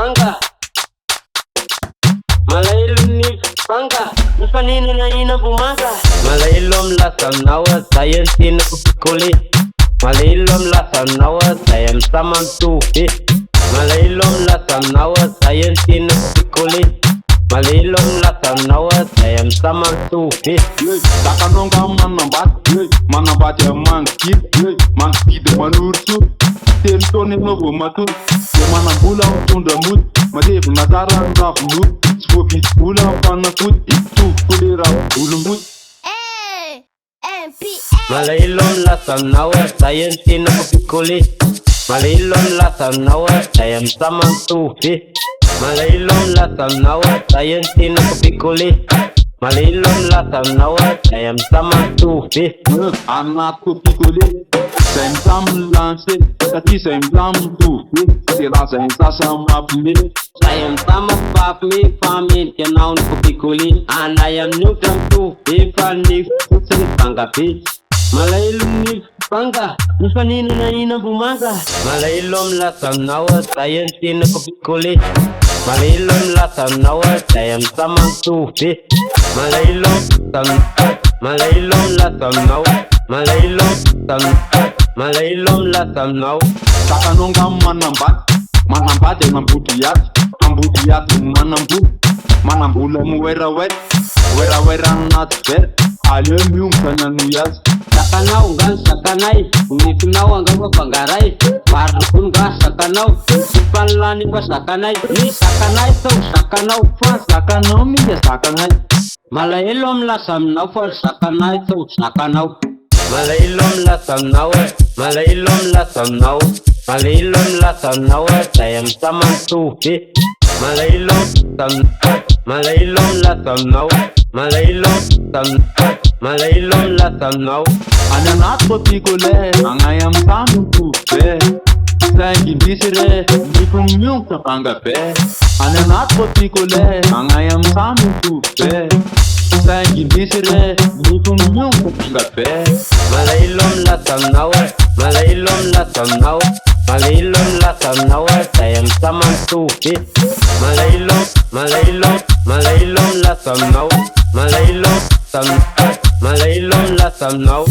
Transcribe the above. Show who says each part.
Speaker 1: vanga malaelo ny vanga mifaninana inam-bomanga malaelo amin'ny lasanao zay ny tenako pikole malaelo amin'ny lasanao zay amin'ny samantovy malaelo amin'ny lasanao zay ny tenako pikole malaelo amin'ny lasanao zay amin'ny samantovy
Speaker 2: takanonga manambady mangidy manoroso telo taona ianao vao matory de manambola mitondra mody matevina tsara ny ravonody tsy voavidy-bola fanafody tovy-kolera olombody
Speaker 1: malaelo amin'ny lasanao zay ny tenako pikole malaelo amin'ny lasanao zay amin'ny samantovy malaelo amin'ny lasanao zay ny tenako pikole malaelo amin'ny lasanao zay amin'ny samantovy
Speaker 2: anatiko pikole zay mitaminy lancé satria zay mitaminy tovy de raha zay nitsasa mampime
Speaker 1: zay mitamampapime fa mendrika anao ny kopikole anay amin'ny otra mitovy fa ny fotsiny vanga be malaelo ny vanga mifaninana inam-bomanga malaelo amin'ny lasanao zay ny tenako pikole malaelo amin'ny lasanao zay amin'ny samantovy malaelo malaelo amin'ny lasanao malaelo amin'ny lasanao
Speaker 2: takanonga manambady ambody yaty manambola moeraoera anaty vera aleo miombana noy azy
Speaker 1: sakanao ngany sakanay nifinao angamba fangaray marokony nga sakanao sipanilany fa sakanay ny sakanay tao sakanao fa sakanao miga sakanay malaelo amin'ny lasanao fa sakanay tao sakanao malaelo amin'ny lasanao malaelo amin'ny lasanao malaelo amin'ny lasanao zay amin'ny samantovy malaelo malaelo amin'ny lasanao malaelo amin'ny lasanao
Speaker 2: any anatiko pikole agnay amin'ny taminy tovy saingindrisy re nifony miongotra vanga be any anatiko pikole agnay amin'ny taminy tovy saingindrisy re nifony miongotra vanga be
Speaker 1: malaelo amin'ny lasanao malaelo amin'ny lasanao malaelo amin'ny lasanao zay amin'ny samantovy malaelo amin'ny lasanao malaelo amin'ny lasanao